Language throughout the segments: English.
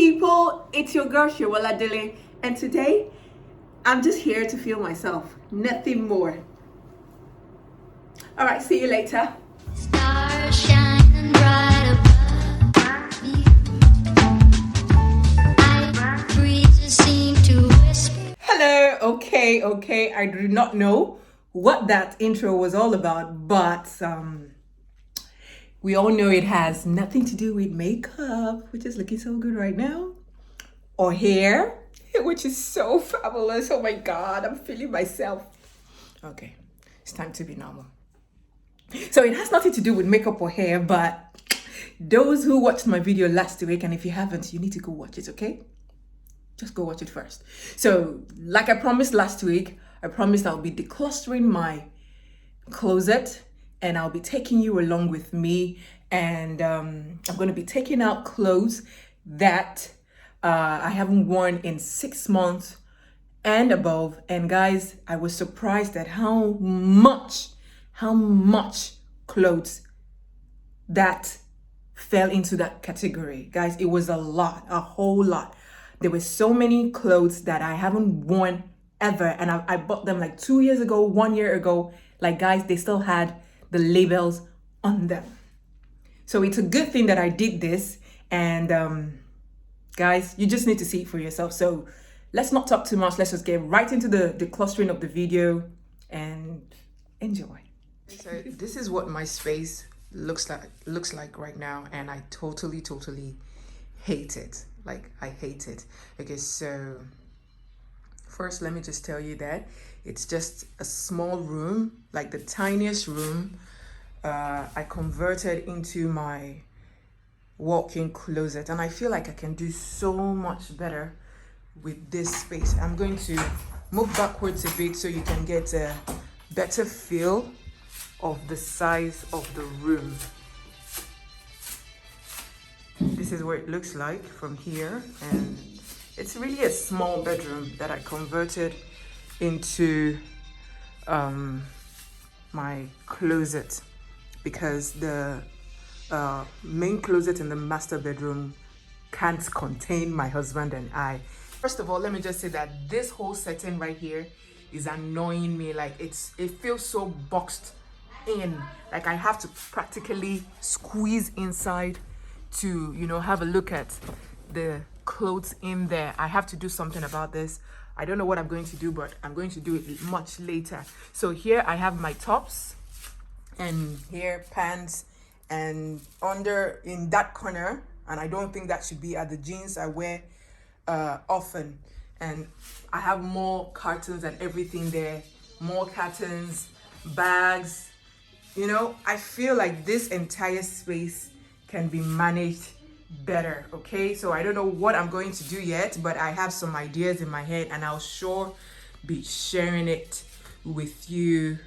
people, it's your girl Shawala Dile, and today I'm just here to feel myself, nothing more. All right, see you later. Stars shining bright above me. I breezes seem to whisper. Hello, okay. I do not know what that intro was all about, but we all know it has nothing to do with makeup, which is looking so good right now, or hair, which is so fabulous. Oh my God, I'm feeling myself. Okay, it's time to be normal. So it has nothing to do with makeup or hair, but those who watched my video last week, and if you haven't, you need to go watch it, okay? Just go watch it first. So like I promised last week, I promised I'll be declustering my closet and I'll be taking you along with me, and I'm going to be taking out clothes that I haven't worn in 6 months and above. And guys, I was surprised at how much clothes that fell into that category. Guys, it was a lot, a whole lot. There were so many clothes that I haven't worn ever, and I bought them like 2 years ago, 1 year ago. Like, guys, they still had the labels on them. So it's a good thing that I did this, and guys, you just need to see it for yourself. So let's not talk too much. Let's just get right into the clustering of the video and enjoy. So this is what my space looks like right now, and I totally hate it. Like, I hate it. Okay, so first let me just tell you that it's just a small room, like the tiniest room. I converted into my walk-in closet, and I feel like I can do so much better with this space. I'm going to move backwards a bit so you can get a better feel of the size of the room. This is what it looks like from here, and it's really a small bedroom that I converted into my closet, because the main closet in the master bedroom can't contain my husband and I. First of all, let me just say that this whole setting right here is annoying me. Like, it feels so boxed in. Like, I have to practically squeeze inside to, you know, have a look at the clothes in there. I have to do something about this. I don't know what I'm going to do, but I'm going to do it much later. So here I have my tops, and here pants, and under in that corner, and I don't think that should be, are the jeans I wear often. And I have more cartons and everything there, more cartons, bags. You know, I feel like this entire space can be managed better. Okay, so I don't know what I'm going to do yet, but I have some ideas in my head, and I'll sure be sharing it with you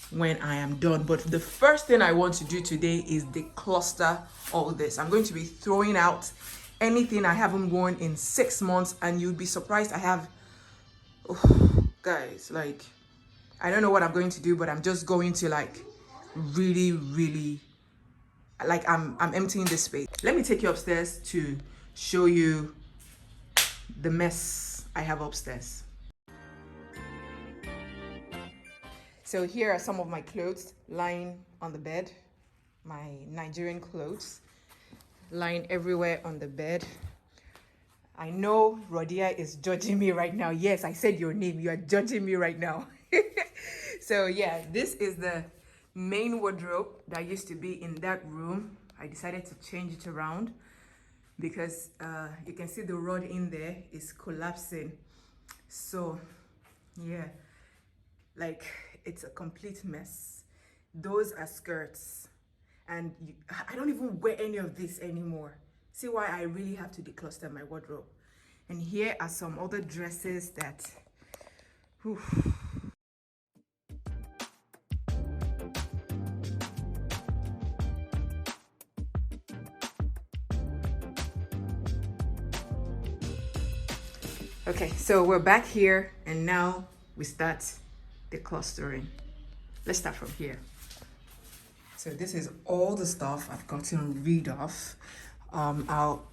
when I am done. But the first thing I want to do today is decluster all this. I'm going to be throwing out anything I haven't worn in 6 months, and you'd be surprised. I have, guys, like, I don't know what I'm going to do, but I'm just going to like really, like, I'm emptying this space. Let me take you upstairs to show you the mess I have upstairs. So here are some of my clothes lying on the bed, my Nigerian clothes lying everywhere on the bed. I know Rodia is judging me right now. Yes, I said your name. You are judging me right now. So yeah, this is the main wardrobe that used to be in that room. I decided to change it around because you can see the rod in there is collapsing. So yeah, like, it's a complete mess. Those are skirts, and I don't even wear any of this anymore. See why I really have to decluster my wardrobe. And here are some other dresses that, whew. Okay, so we're back here, and now we start declustering. Let's start from here. So this is all the stuff I've gotten rid of. I'll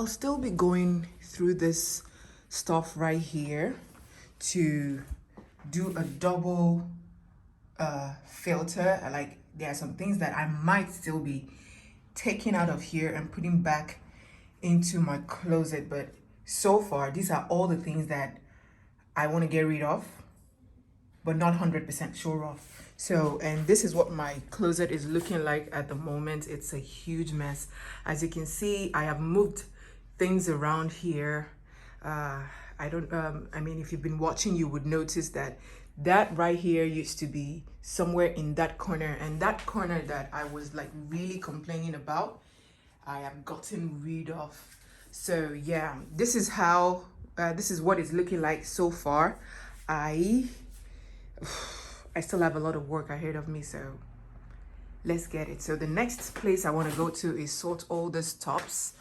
still be going through this stuff right here to do a double filter. Like there are some things that I might still be taking out of here and putting back into my closet, but so far these are all the things that I want to get rid of but not 100% sure of. So, and this is what my closet is looking like at the moment. It's a huge mess. As you can see, I have moved things around here. I mean, if you've been watching, you would notice that that right here used to be somewhere in that corner, and that corner that I was like really complaining about, I have gotten rid of. So yeah, this is how, this is what it's looking like so far. I still have a lot of work ahead of me, so let's get it. So the next place I want to go to is sort all these tops.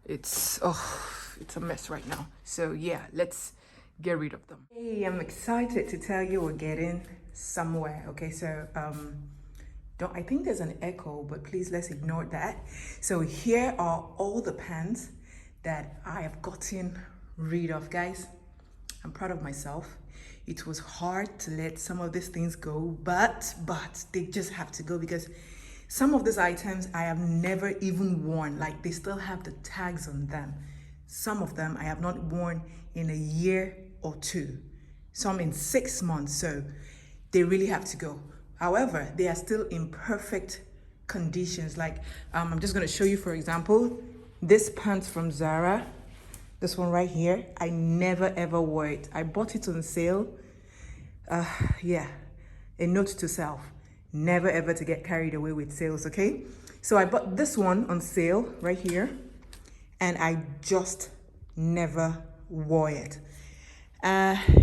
It's a mess right now. So yeah, let's get rid of them. Hey, I'm excited to tell you we're getting somewhere. Okay, so I think there's an echo, but please let's ignore that. So here are all the pants that I have gotten rid of, guys. I'm proud of myself. It was hard to let some of these things go, but they just have to go because some of these items I have never even worn. Like they still have the tags on them. Some of them I have not worn in a year or two, some in 6 months, so they really have to go. However, they are still in perfect conditions. Like I'm just going to show you, for example, this pants from Zara. This one right here, I never ever wore it. I bought it on sale. Yeah, a note to self, never ever to get carried away with sales, okay? So I bought this one on sale right here, and I just never wore it.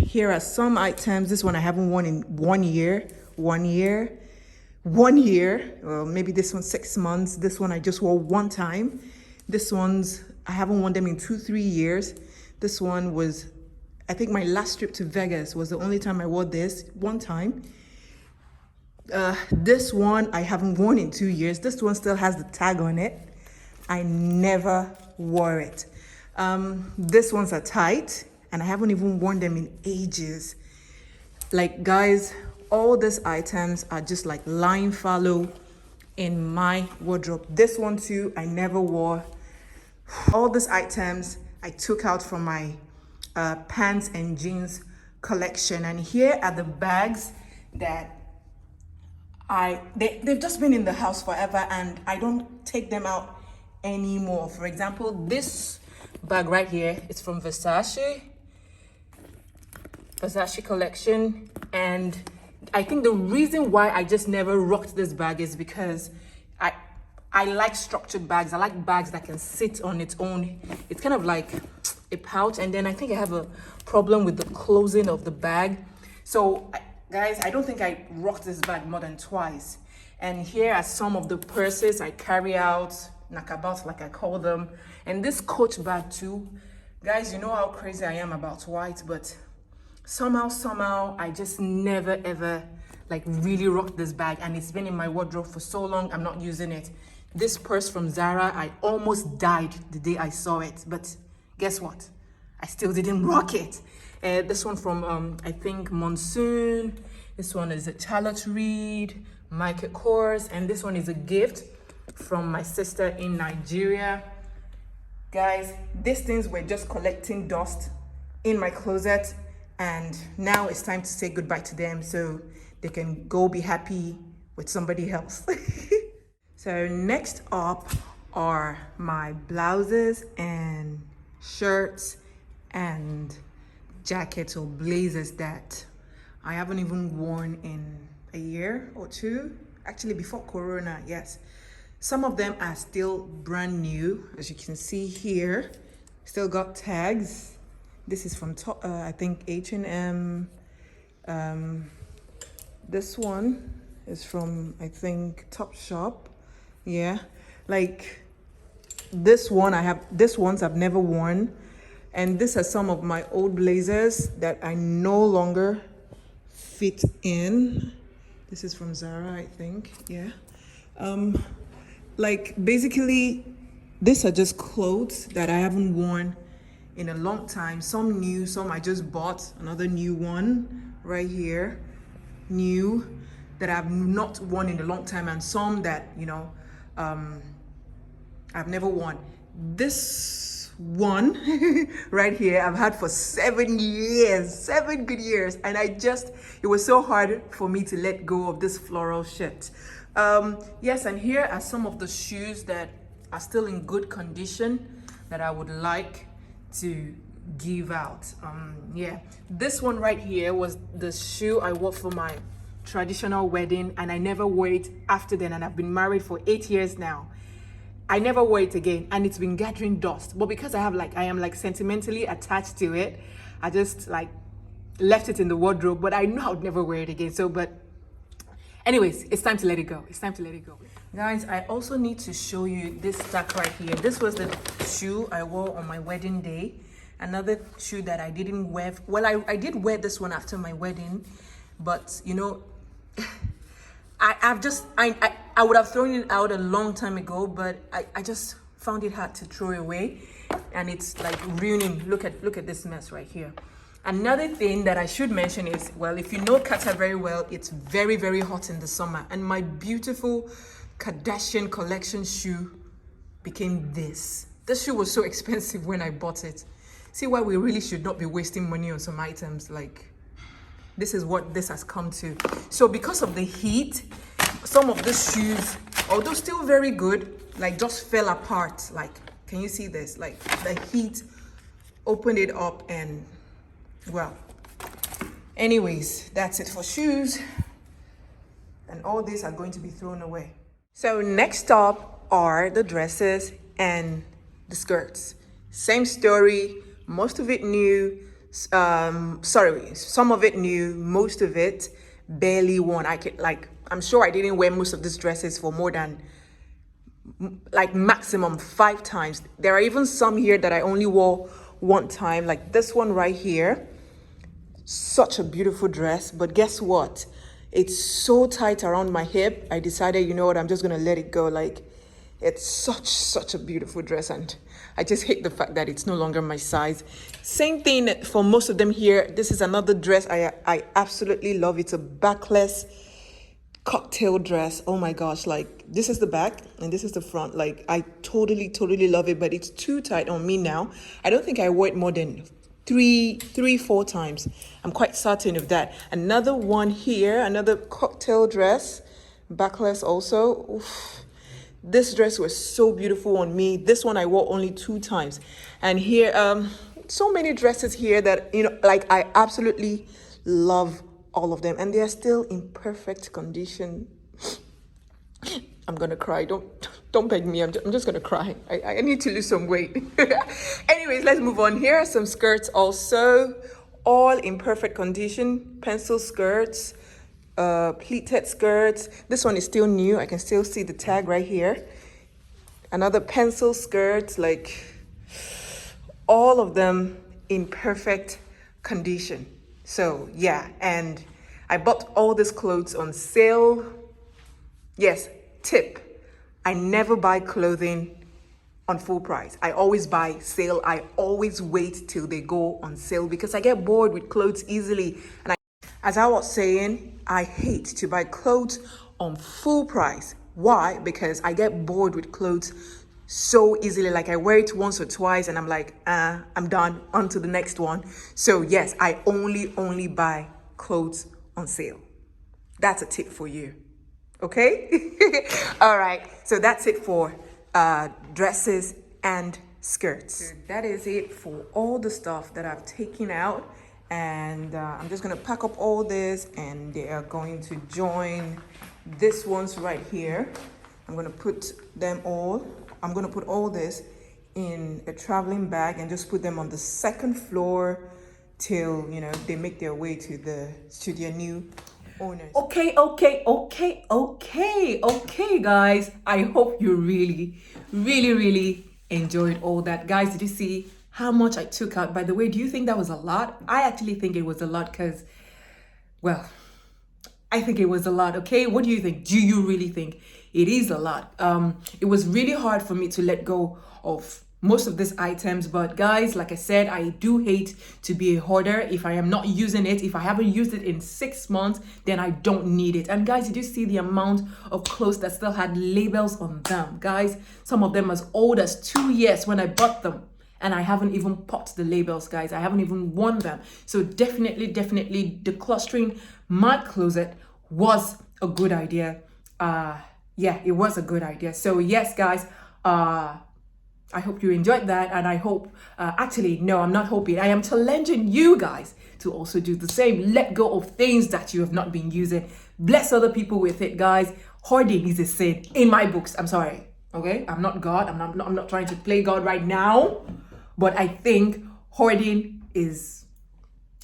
Here are some items. This one I haven't worn in 1 year. Well, maybe this one 6 months. This one I just wore one time. This one's, I haven't worn them in 2-3 years. This one was, I think my last trip to Vegas was the only time I wore this, one time. This one I haven't worn in 2 years. This one still has the tag on it. I never wore it. This ones are tight and I haven't even worn them in ages. Like guys, all these items are just like lying fallow in my wardrobe. This one too, I never wore. All these items I took out from my pants and jeans collection, and here are the bags that they've just been in the house forever and I don't take them out anymore. For example, this bag right here is from Versace collection, and I think the reason why I just never rocked this bag is because I like structured bags. I like bags that can sit on its own. It's kind of like a pouch, and then I think I have a problem with the closing of the bag. So guys, I don't think I rocked this bag more than twice. And here are some of the purses I carry out, knockabouts like I call them. And this Coach bag too. Guys, you know how crazy I am about white, but somehow I just never ever like really rocked this bag, and it's been in my wardrobe for so long I'm not using it. This purse from Zara, I almost died the day I saw it, but guess what? I still didn't rock it. This one from I think Monsoon. This one is a Charlotte Reed, Michael Kors, and this one is a gift from my sister in Nigeria. Guys, these things were just collecting dust in my closet, and now it's time to say goodbye to them so they can go be happy with somebody else. So next up are my blouses and shirts and jackets or blazers that I haven't even worn in a year or two. Actually, before Corona, yes. Some of them are still brand new, as you can see here. Still got tags. This is from I think H&M. This one is from I think Topshop. Yeah, like this one these ones I've never worn, and this are some of my old blazers that I no longer fit in. This is from Zara, I think. Yeah. Like basically These are just clothes that I haven't worn in a long time. Some new, some I just bought. Another new one right here, new, that I've not worn in a long time, and some that, you know, I've never worn. This one right here I've had for 7 years, 7 good years, and it was so hard for me to let go of this floral shit. Yes, and here are some of the shoes that are still in good condition that I would like to give out. Yeah, this one right here was the shoe I wore for my traditional wedding, and I never wore it after then, and I've been married for 8 years now. I never wore it again, and it's been gathering dust. But because I am like sentimentally attached to it, I just like left it in the wardrobe. But I know I would never wear it again. So, but anyways, it's time to let it go. It's time to let it go. Guys, I also need to show you this stack right here. This was the shoe I wore on my wedding day. Another shoe that I didn't wear. Well, I did wear this one after my wedding, but you know, I would have thrown it out a long time ago, but I just found it hard to throw away, and it's like ruining. Look at this mess right here. Another thing that I should mention is, well, if you know Qatar very well, it's very, very hot in the summer, and my beautiful Kardashian collection shoe became this. This shoe was so expensive when I bought it. See why we really should not be wasting money on some items. Like, this is what this has come to. So because of the heat, some of the shoes, although still very good, like just fell apart. Like, can you see this? Like the heat opened it up, and well, anyways, that's it for shoes. And all these are going to be thrown away. So next up are the dresses and the skirts. Same story, most of it new. Some of it new, most of it barely worn. I'm sure I didn't wear most of these dresses for more than like maximum 5 times. There are even some here that I only wore 1 time, like this one right here. Such a beautiful dress, but guess what? It's so tight around my hip. I decided, you know what, I'm just gonna let it go. Like, it's such a beautiful dress, and I just hate the fact that it's no longer my size. Same thing for most of them here. This is another dress I absolutely love. It's a backless cocktail dress. Oh my gosh, like this is the back and this is the front. Like, I totally love it, but it's too tight on me now. I don't think I wore it more than 4 times. I'm quite certain of that. Another one here, another cocktail dress, backless also. Oof. This dress was so beautiful on me. This one I wore only 2 times. And here, so many dresses here that, you know, like I absolutely love all of them. And they are still in perfect condition. I'm gonna cry. Don't beg me. I'm just gonna cry. I need to lose some weight. Anyways, let's move on. Here are some skirts also, all in perfect condition. Pencil skirts, pleated skirts. This one is still new. I can still see the tag right here. Another pencil skirt, like all of them in perfect condition. So yeah, and I bought all these clothes on sale. Yes, tip, I never buy clothing on full price. I always buy sale. I always wait till they go on sale because I get bored with clothes easily. And as I was saying, I hate to buy clothes on full price. Why? Because I get bored with clothes so easily. Like, I wear it once or twice and I'm like, I'm done, on to the next one. So yes, I only buy clothes on sale. That's a tip for you. Okay? All right, so that's it for dresses and skirts. So that is it for all the stuff that I've taken out, and I'm just gonna pack up all this, and they are going to join this ones right here. I'm gonna put all this in a traveling bag and just put them on the 2nd floor till, you know, they make their way to their new owners. Okay, guys. I hope you really enjoyed all that. Guys, did you see how much I took out? By the way, do you think that was a lot? I actually think it was a lot because, well, I think it was a lot, okay? What do you think? Do you really think It is a lot. It was really hard for me to let go of most of these items, but guys, like I said, I do hate to be a hoarder. If I am not using it, if I haven't used it in 6 months, then I don't need it. And guys, did you see the amount of clothes that still had labels on them? Guys, some of them as old as 2 years when I bought them, and I haven't even popped the labels, guys. I haven't even worn them. So definitely declustering my closet was a good idea. Yeah, it was a good idea. So yes, guys, I hope you enjoyed that, and I hope, actually, no, I'm not hoping. I am challenging you guys to also do the same. Let go of things that you have not been using. Bless other people with it, guys. Hoarding is a sin in my books. I'm sorry, okay? I'm not God. I'm not trying to play God right now, but I think hoarding is,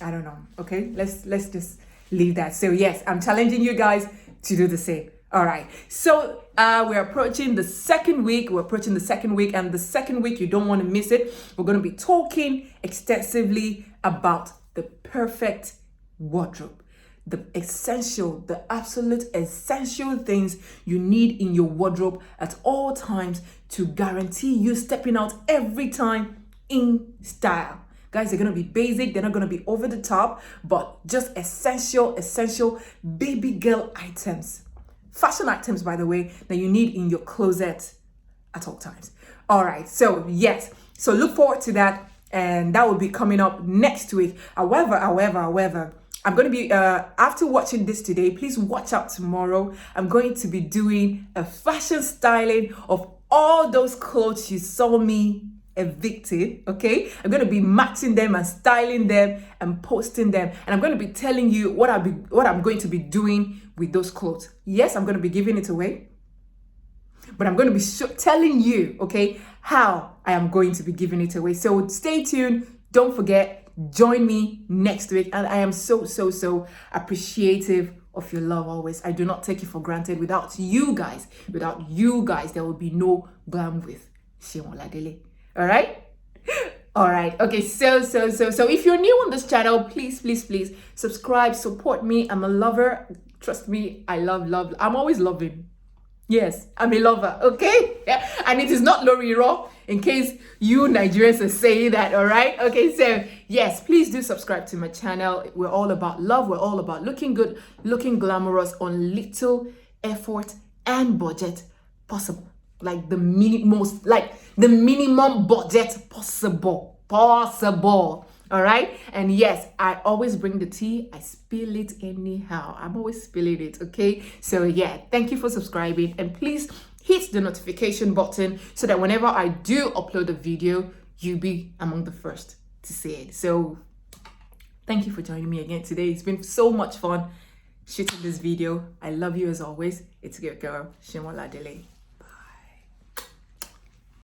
I don't know, okay? Let's just leave that. So yes, I'm challenging you guys to do the same. All right, so we're approaching the second week. And the second week, you don't want to miss it. We're going to be talking extensively about the perfect wardrobe, the absolute essential things you need in your wardrobe at all times to guarantee you stepping out every time in style. Guys, they're going to be basic. They're not going to be over the top, but just essential baby girl items. Fashion items, by the way, that you need in your closet at all times. All right, so yes, so look forward to that, and that will be coming up next week. However, I'm going to be, after watching this today, please watch out tomorrow. I'm going to be doing a fashion styling of all those clothes you saw me evicted, okay? I'm going to be matching them and styling them and posting them, and I'm going to be telling you what I'm going to be doing with those clothes. Yes, I'm going to be giving it away, but I'm going to be telling you, okay, how I am going to be giving it away. So stay tuned. Don't forget, join me next week, and I am so appreciative of your love always. I do not take it for granted. Without you guys, there will be no glam with Yaaayyy. All right. Okay, so if you're new on this channel, please subscribe, support me. I'm a lover. Trust me, I love. I'm always loving. Yes, I'm a lover, okay? Yeah. And it is not Lori Raw, in case you Nigerians are saying that, all right? Okay, so yes, please do subscribe to my channel. We're all about love. We're all about looking good, looking glamorous on little effort and budget possible. Like the minimum budget possible. All right, and yes, I always bring the tea. I spill it anyhow. I'm always spilling it, okay? So yeah, thank you for subscribing, and please hit the notification button so that whenever I do upload a video, you'll be among the first to see it. So thank you for joining me again today. It's been so much fun shooting this video. I love you as always. It's your girl, Yaaayyy.